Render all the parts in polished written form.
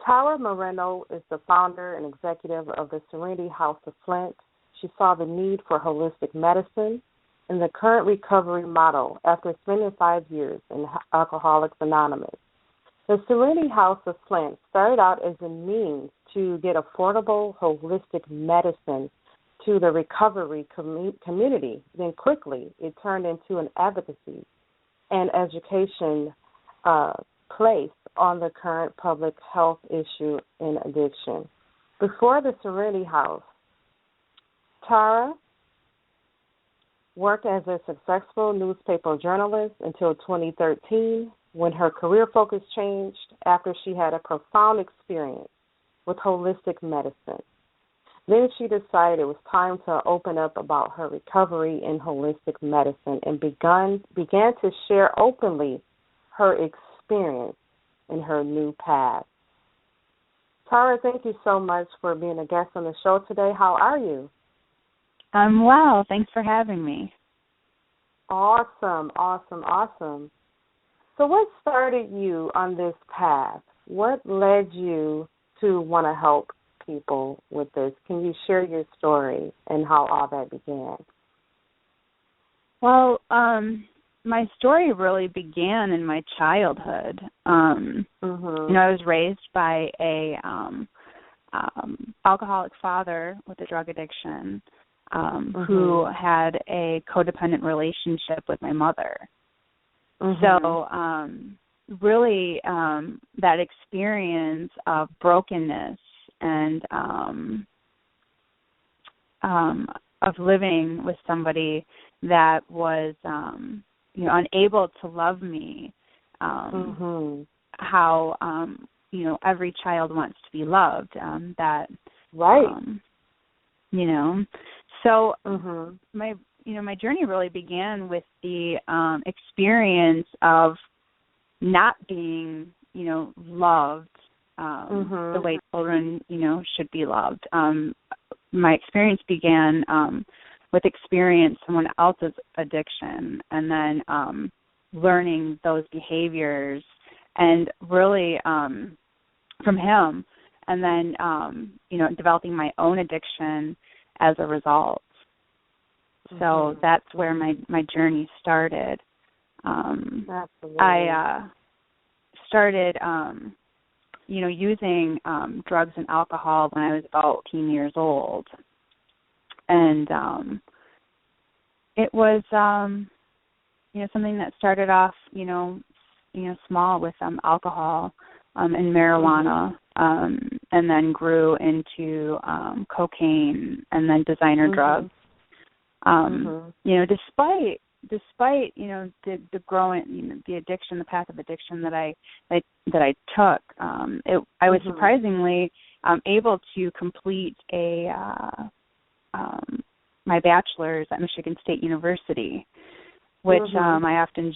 Tara Moreno is the founder and executive of the Serenity House of Flint. She saw the need for holistic medicine in the current recovery model after spending 5 years in Alcoholics Anonymous. The Serenity House of Flint started out as a means to get affordable, holistic medicine to the recovery community. Then quickly it turned into an advocacy and education place on the current public health issue in addiction. Before the Serenity House, Tara worked as a successful newspaper journalist until 2013, when her career focus changed after she had a profound experience with holistic medicine. Then she decided it was time to open up about her recovery in holistic medicine and began to share openly her experience in her new path. Tara, thank you so much for being a guest on the show today. How are you? I'm well. Thanks for having me. Awesome. So what started you on this path? What led you to want to help people with this? Can you share your story and how all that began? Well, my story really began in my childhood. I was raised by a alcoholic father with a drug addiction who had a codependent relationship with my mother. So really that experience of brokenness and of living with somebody that was unable to love me, how every child wants to be loved, so my journey really began with the experience of not being loved the way children should be loved. My experience began with experiencing someone else's addiction and then learning those behaviors and really from him, and then developing my own addiction as a result. So that's where my journey started. I started using drugs and alcohol when I was about 18 years old. And it was something that started off small with alcohol and marijuana, and then grew into cocaine and then designer drugs. Despite the growing the addiction, the path of addiction that I took, I was surprisingly able to complete my bachelor's at Michigan State University, which I often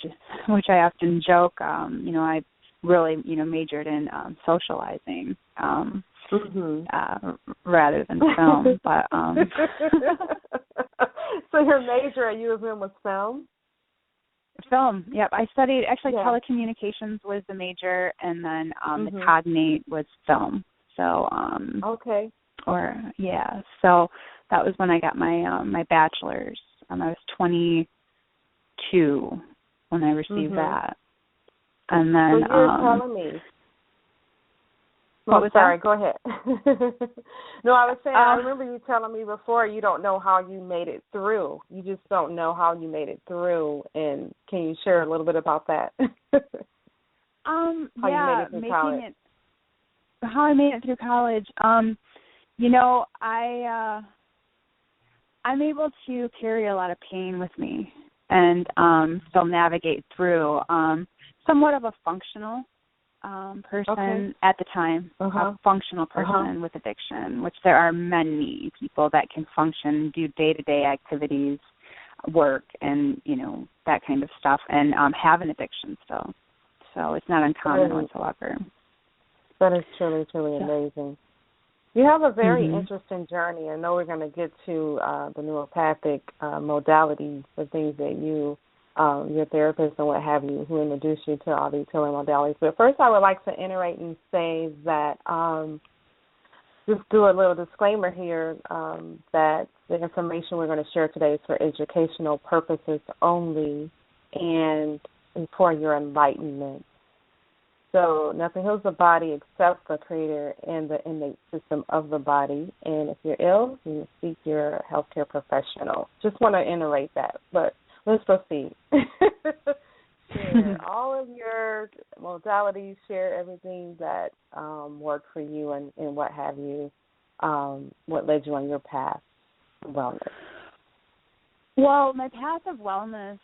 joke. I really really in socializing rather than film. But so your major at U of M was film? Film, yep. I studied telecommunications was the major, and then the cognate was film. So so that was when I got my bachelor's. I was 22 when I received that. And then so you're telling me. What was sorry, that? Go ahead. No, I was saying, I remember you telling me before you don't know how you made it through. You just don't know how you made it through. And can you share a little bit about that? How you made it through college. How I made it through college. I'm able to carry a lot of pain with me and still navigate through. Somewhat of a functional person at the time, a functional person with addiction, which there are many people that can function, do day-to-day activities, work, and, that kind of stuff, and have an addiction still. So it's not uncommon whatsoever. That is truly, truly amazing. You have a very interesting journey. I know we're going to get to the neuropathic modalities, the things that you your therapist and what have you, who introduced you to all these healing modalities. But first, I would like to iterate and say that just do a little disclaimer here that the information we're going to share today is for educational purposes only and for your enlightenment. So nothing heals the body except the creator and the innate system of the body. And if you're ill, you seek your healthcare professional. Just want to iterate that, but let's proceed. Share all of your modalities, share everything that worked for you and what have you, what led you on your path to wellness. Well, my path of wellness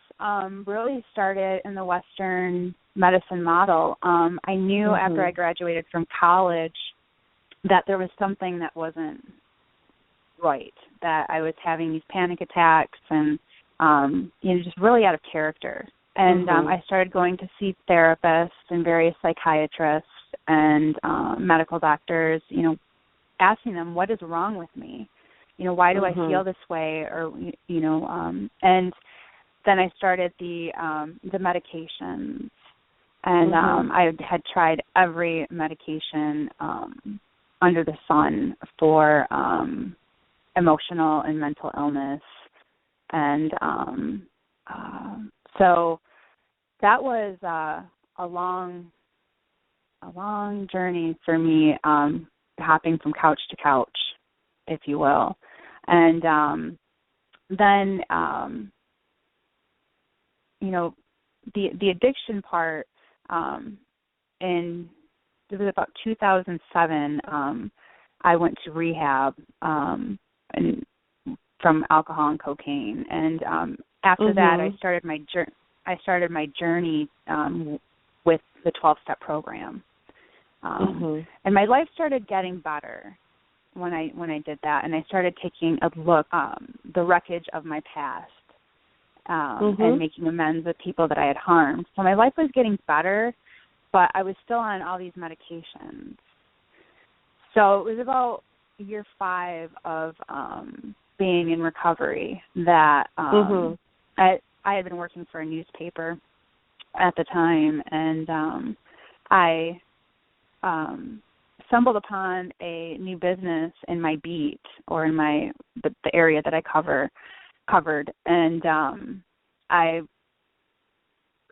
really started in the Western medicine model. I knew after I graduated from college that there was something that wasn't right, that I was having these panic attacks and, just really out of character. And I started going to see therapists and various psychiatrists and medical doctors, asking them, what is wrong with me? Why do I feel this way? Or, and then I started the medications. And I had tried every medication under the sun for emotional and mental illness. And so that was a long journey for me, hopping from couch to couch, if you will. And then, the addiction part, it was about 2007, I went to rehab and from alcohol and cocaine. And after that, I started my journey with the 12-step program. And my life started getting better when I did that, and I started taking a look the wreckage of my past and making amends with people that I had harmed. So my life was getting better, but I was still on all these medications. So it was about year 5 of being in recovery that I had been working for a newspaper at the time, and I stumbled upon a new business in my beat, or in the area that I covered, and I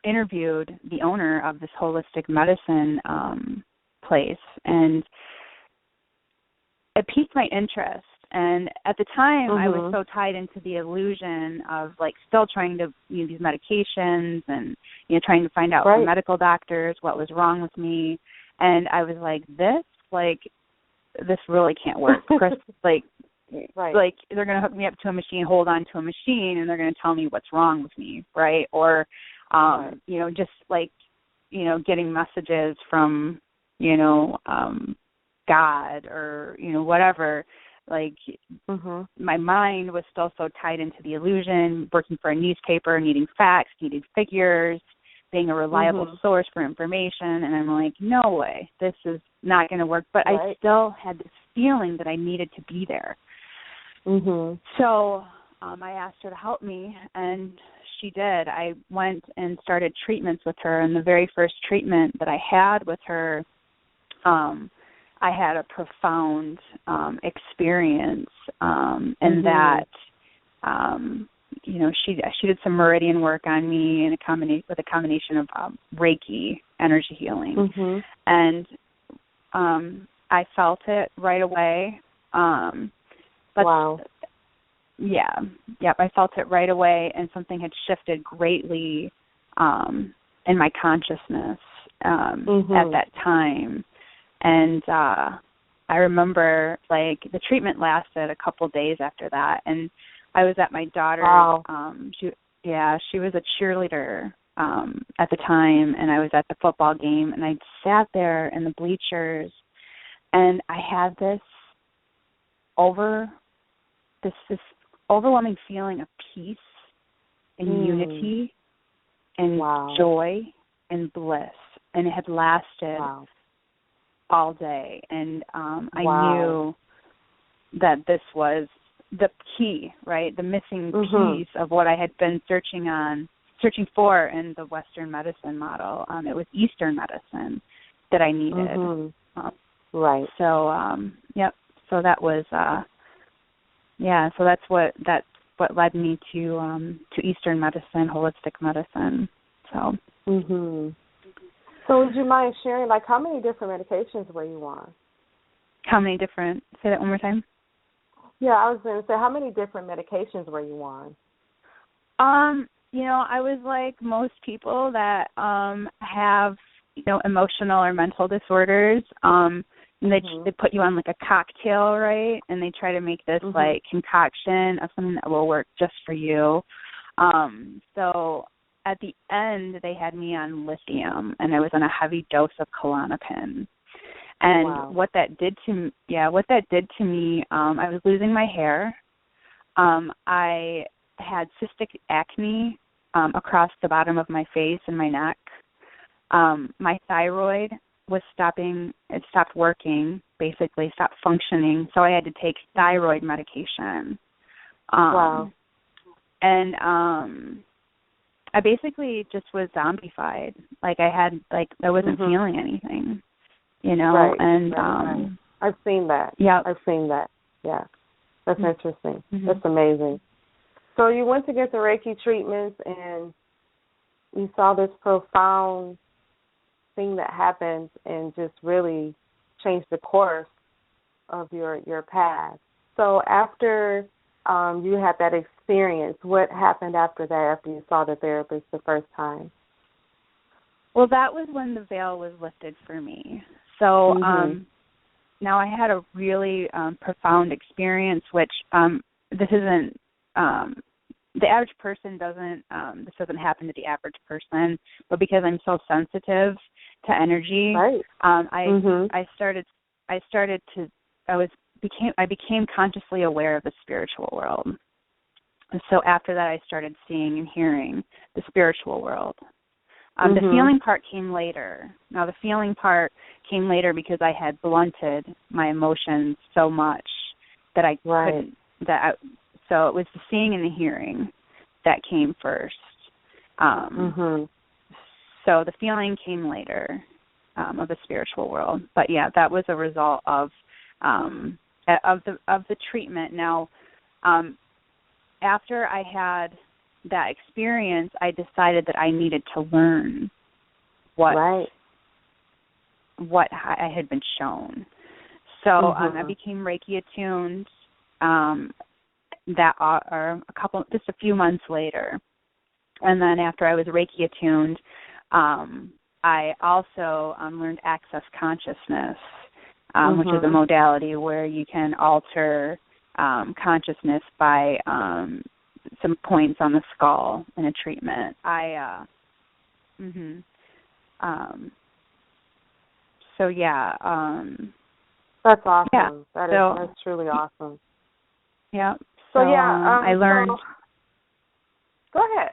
interviewed the owner of this holistic medicine place, and it piqued my interest. And at the time, I was so tied into the illusion of still trying to use these medications and trying to find out from medical doctors what was wrong with me. And I was like, this really can't work. Chris, they're going to hook me up to a machine, hold on to a machine, and they're going to tell me what's wrong with me, right? Or, just getting messages from, God or, whatever. My mind was still so tied into the illusion, working for a newspaper, needing facts, needing figures, being a reliable source for information. And I'm like, no way, this is not going to work. But I still had this feeling that I needed to be there. So I asked her to help me, and she did. I went and started treatments with her, and the very first treatment that I had with her, I had a profound experience in that, she did some meridian work on me with a combination of Reiki, energy healing, and I felt it right away. I felt it right away, and something had shifted greatly in my consciousness at that time. And I remember, the treatment lasted a couple days after that, and I was at my daughter's. She was a cheerleader at the time, and I was at the football game, and I sat there in the bleachers, and I had this overwhelming feeling of peace and unity and joy and bliss, and it had lasted all day. And I knew that this was the key, right? The missing piece of what I had been searching on searching for in the Western medicine model. It was Eastern medicine that I needed. Mm-hmm. Right. So, yep. So that was, so that's what led me to Eastern medicine, holistic medicine. So. Mhm. So would you mind sharing, like, how many different medications were you on? How many different? Say that one more time. Yeah, I was going to say, how many different medications were you on? I was like most people that have, emotional or mental disorders. They put you on like a cocktail, right? And they try to make this like concoction of something that will work just for you. So at the end, they had me on lithium, and I was on a heavy dose of Klonopin. And what that did to me, I was losing my hair. I had cystic acne across the bottom of my face and my neck. My thyroid was it stopped working, basically stopped functioning, so I had to take thyroid medication. And I basically just was zombified. Like I wasn't feeling anything. Right. I've seen that. Yeah. I've seen that. Yeah. That's interesting. That's amazing. So you went to get the Reiki treatments and you saw this profound thing that happened and just really changed the course of your path. So after you had that experience, what happened after that, after you saw the therapist the first time? Well, that was when the veil was lifted for me. So now I had a really profound experience, which this isn't the average person doesn't. This doesn't happen to the average person, but because I'm so sensitive to energy, I became consciously aware of the spiritual world. And so after that, I started seeing and hearing the spiritual world. The feeling part came later. Now, the feeling part came later because I had blunted my emotions so much that I couldn't. So it was the seeing and the hearing that came first. So the feeling came later of the spiritual world. But yeah, that was a result of the treatment. Now, after I had that experience, I decided that I needed to learn what I had been shown. So I became Reiki attuned just a few months later. And then after I was Reiki attuned, I also learned access consciousness, which is a modality where you can alter consciousness by some points on the skull in a treatment. That's awesome. Yeah. That's truly awesome. Yeah. So I learned. Go ahead.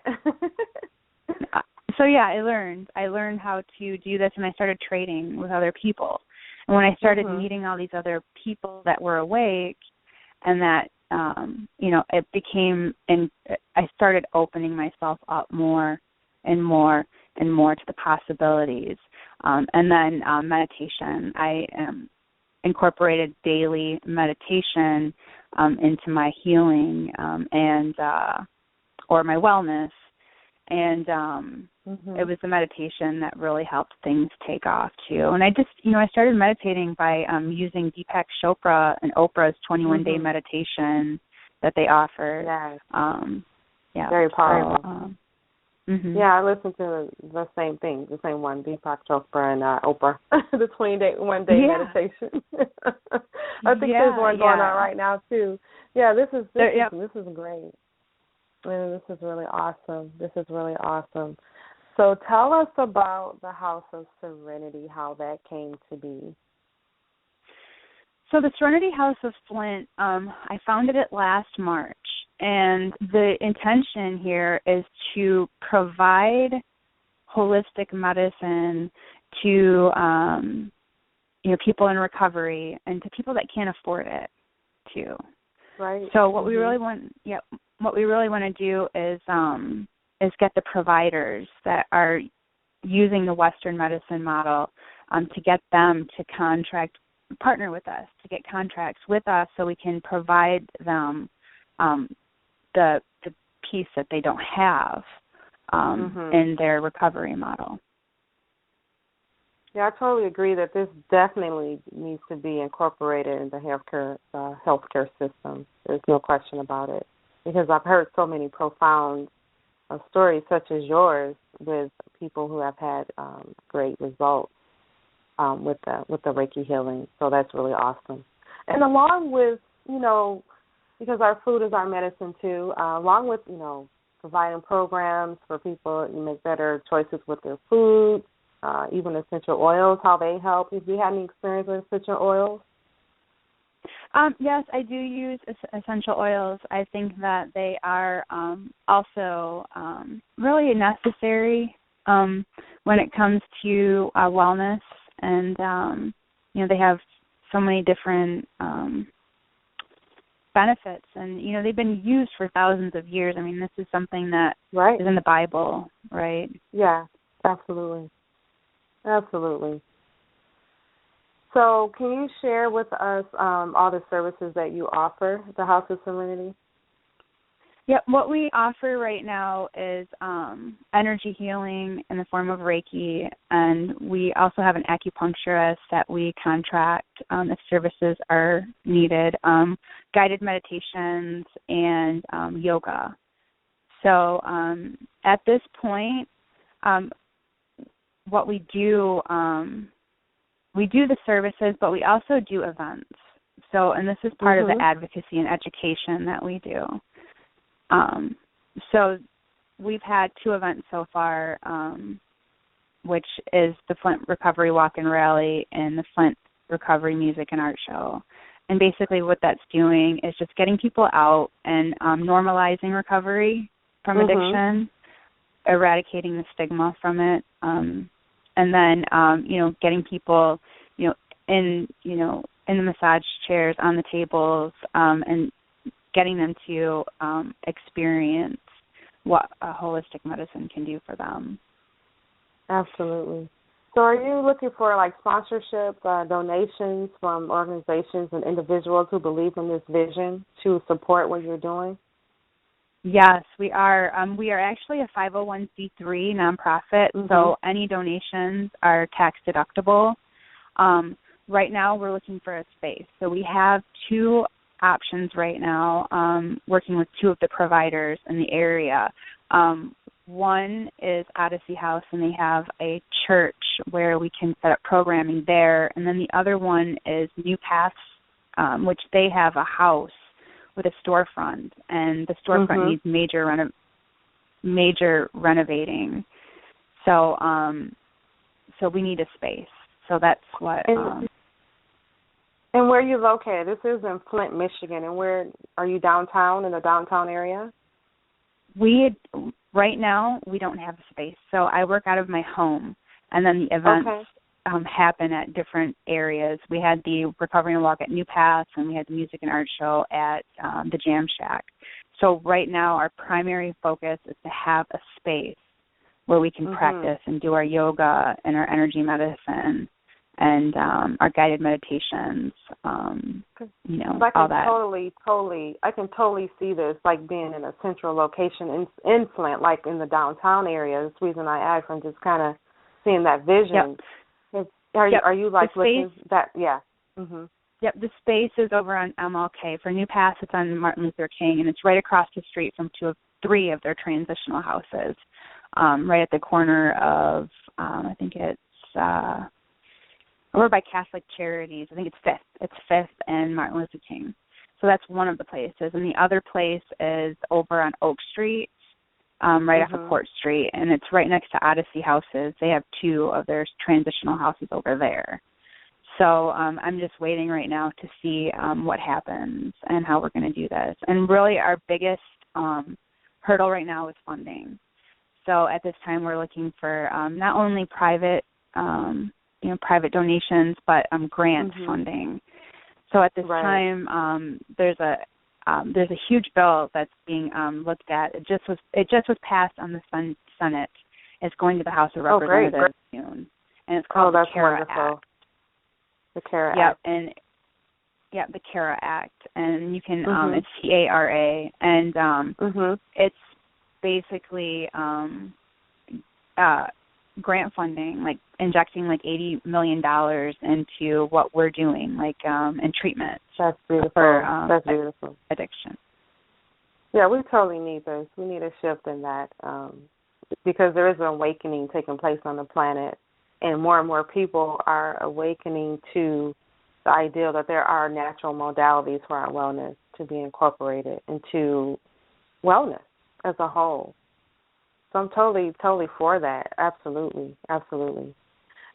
I learned how to do this, and I started trading with other people. And when I started meeting all these other people that were awake, and that it became, and I started opening myself up more and more and more to the possibilities. And then meditation. I incorporated daily meditation into my healing or my wellness. And it was the meditation that really helped things take off, too. And I just, I started meditating by using Deepak Chopra and Oprah's 21-day meditation that they offered. Yes. Very powerful. Yeah, I listened to the same thing, the same one, Deepak Chopra and Oprah, the 21-day meditation. I think there's one going on right now, too. Yeah, this is great. And this is really awesome. So tell us about the House of Serenity, how that came to be. So the Serenity House of Flint, I founded it last March, and the intention here is to provide holistic medicine to people in recovery and to people that can't afford it too. Right. So what we really want to do is is get the providers that are using the Western medicine model to get them to partner with us, to get contracts with us so we can provide them the piece that they don't have in their recovery model. Yeah, I totally agree that this definitely needs to be incorporated in the healthcare system. There's no question about it, because I've heard so many profound stories such as yours with people who have had great results with the Reiki healing. So that's really awesome. And along with, because our food is our medicine too, along with, providing programs for people to make better choices with their food, even essential oils, how they help. Have you had any experience with essential oils? Yes, I do use essential oils. I think that they are also really necessary when it comes to wellness. And, they have so many different benefits. And, they've been used for thousands of years. I mean, this is something that is in the Bible, right? Yeah, absolutely. Absolutely. So can you share with us all the services that you offer at the House of Serenity? Yeah, what we offer right now is energy healing in the form of Reiki, and we also have an acupuncturist that we contract if services are needed, guided meditations, and yoga. So at this point, what we do the services, but we also do events. So, and this is part of the advocacy and education that we do. So we've had 2 events so far, which is the Flint Recovery Walk and Rally and the Flint Recovery Music and Art Show. And basically what that's doing is just getting people out and normalizing recovery from addiction, eradicating the stigma from it, and then, getting people, in the massage chairs, on the tables, and getting them to experience what a holistic medicine can do for them. Absolutely. So are you looking for, sponsorship, donations from organizations and individuals who believe in this vision to support what you're doing? Yes, we are. We are actually a 501c3 nonprofit, so any donations are tax deductible. Right now, we're looking for a space. So we have 2 options right now, working with 2 of the providers in the area. One is Odyssey House, and they have a church where we can set up programming there. And then the other one is New Paths, which they have a house with a storefront, and the storefront needs major renovating. So so we need a space. So that's what. And where are you located? This is in Flint, Michigan. And where are you, downtown, in the downtown area? Right now we don't have a space. So I work out of my home, and then the events happen at different areas. We had the Recovery and Walk at New Paths, and we had the Music and Art Show at the Jam Shack. So right now our primary focus is to have a space where we can practice and do our yoga and our energy medicine and our guided meditations, all that. I can totally see this, being in a central location in Flint, in the downtown area. That's the reason I asked, I'm just kind of seeing that vision. Yep. Are you looking that? Yeah. Yep. The space is over on MLK. For New Paths, it's on Martin Luther King, and it's right across the street from 3 of their transitional houses, right at the corner of I think it's over by Catholic Charities. I think it's 5th. It's 5th and Martin Luther King. So that's one of the places, and the other place is over on Oak Street, right off of Court Street, and it's right next to Odyssey Houses. They have 2 of their transitional houses over there. So I'm just waiting right now to see what happens and how we're going to do this. And really our biggest hurdle right now is funding. So at this time we're looking for not only private donations, but grant funding. So at this time, there's a there's a huge bill that's being looked at. It just was passed on the Senate. It's going to the House of Representatives soon, and it's called the CARA Act. The CARA Act. The CARA Act, and you can it's CARA, and it's basically grant funding, like injecting like $80 million into what we're doing, like in treatment. That's beautiful. For, That's beautiful. Addiction. Yeah, we totally need this. We need a shift in that because there is an awakening taking place on the planet, and more people are awakening to the idea that there are natural modalities for our wellness to be incorporated into wellness as a whole. So I'm totally for that. Absolutely.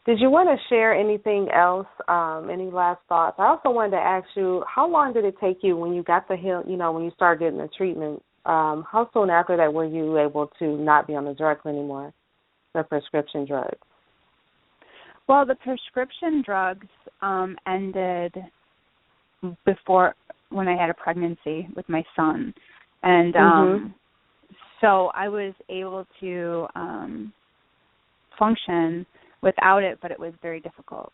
Did you want to share anything else, any last thoughts? I also wanted to ask you, how long did it take you when you got the when you started getting the treatment, how soon after that were you able to not be on the drugs anymore, the prescription drugs? Well, the prescription drugs ended before, when I had a pregnancy with my son. And so I was able to function without it, but it was very difficult.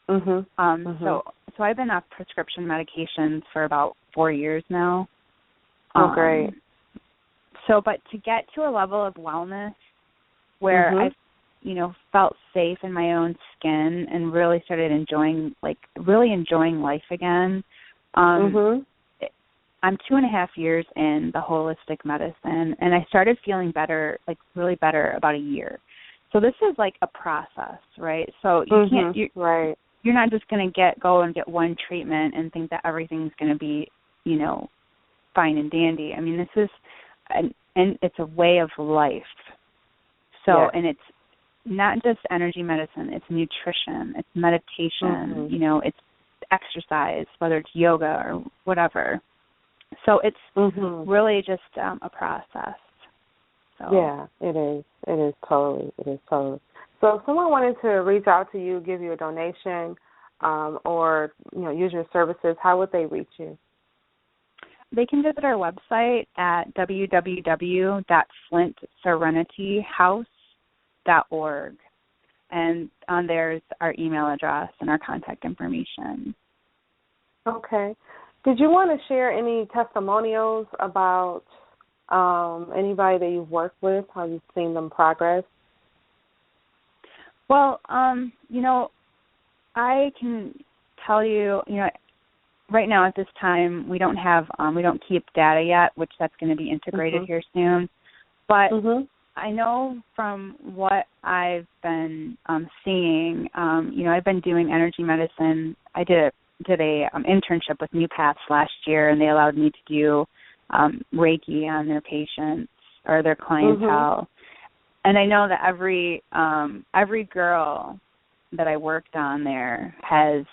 So I've been off prescription medications for about 4 years now. Oh, great. So, but to get to a level of wellness where I've, felt safe in my own skin and really started enjoying life again. I'm 2.5 years in the holistic medicine, and I started feeling better, like really better about a year. So this is like a process, right? So you can't, you're not just going to go and get one treatment and think that everything's going to be, fine and dandy. I mean, this is, and it's a way of life. So, and it's not just energy medicine, it's nutrition, it's meditation, it's exercise, whether it's yoga or whatever. So it's really just a process. So. Yeah, it is. It is totally. So if someone wanted to reach out to you, give you a donation, or use your services, how would they reach you? They can visit our website at www.flintserenityhouse.org, and on there's our email address and our contact information. Okay. Did you want to share any testimonials about anybody that you've worked with, how you've seen them progress? Well, I can tell you, right now at this time we don't keep data yet, which that's going to be integrated here soon. But I know from what I've been seeing, I've been doing energy medicine. I did a internship with New Paths last year, and they allowed me to do Reiki on their patients or their clientele. And I know that every girl that I worked on there has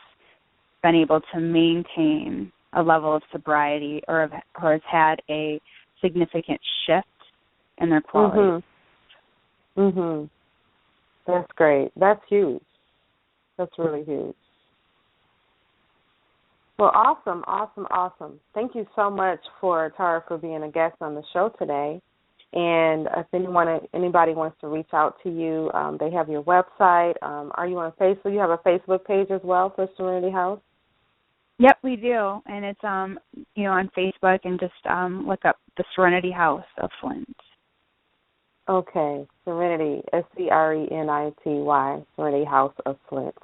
been able to maintain a level of sobriety or has had a significant shift in their quality. That's great. That's huge. That's really huge. Well, awesome. Thank you so much, Tara, for being a guest on the show today. And if anybody wants to reach out to you, they have your website. Are you on Facebook? You have a Facebook page as well for Serenity House? Yep, we do. And it's, on Facebook, and just look up the Serenity House of Flint. Okay, Serenity, SCRENITY, Serenity House of Flint.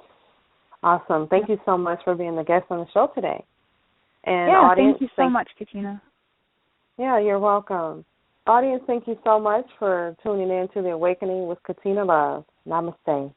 Awesome. Thank you so much for being the guest on the show today. And audience, thank you so much, Katina. Yeah, you're welcome. Audience, thank you so much for tuning in to The Awakening with Katina Love. Namaste.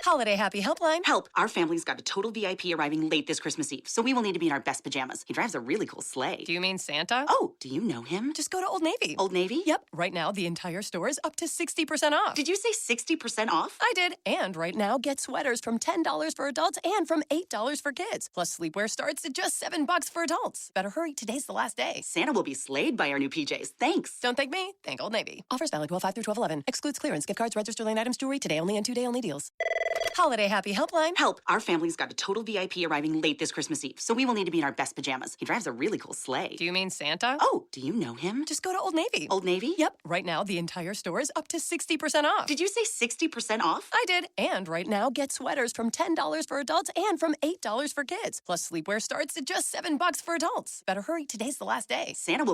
Holiday Happy Helpline. Help, our family's got a total VIP arriving late this Christmas Eve, so we will need to be in our best pajamas. He drives a really cool sleigh. Do you mean Santa? Oh, do you know him? Just go to Old Navy. Old Navy? Yep, right now the entire store is up to 60% off. Did you say 60% off? I did. And right now, get sweaters from $10 for adults and from $8 for kids. Plus, sleepwear starts at just $7 for adults. Better hurry, today's the last day. Santa will be slayed by our new PJs. Thanks. Don't thank me, thank Old Navy. Offers valid 12/5 through 12/11. Excludes clearance, gift cards, register lane items, jewelry. Today only and 2-day only deals. Holiday Happy Helpline. Help, our family's got a total VIP arriving late this Christmas Eve, so we will need to be in our best pajamas. He drives a really cool sleigh. Do you mean Santa? Oh, do you know him? Just go to Old Navy. Old Navy? Yep, right now the entire store is up to 60% off. Did you say 60% off? I did. And right now, get sweaters from $10 for adults and from $8 for kids. Plus, sleepwear starts at just $7 for adults. Better hurry, today's the last day. Santa will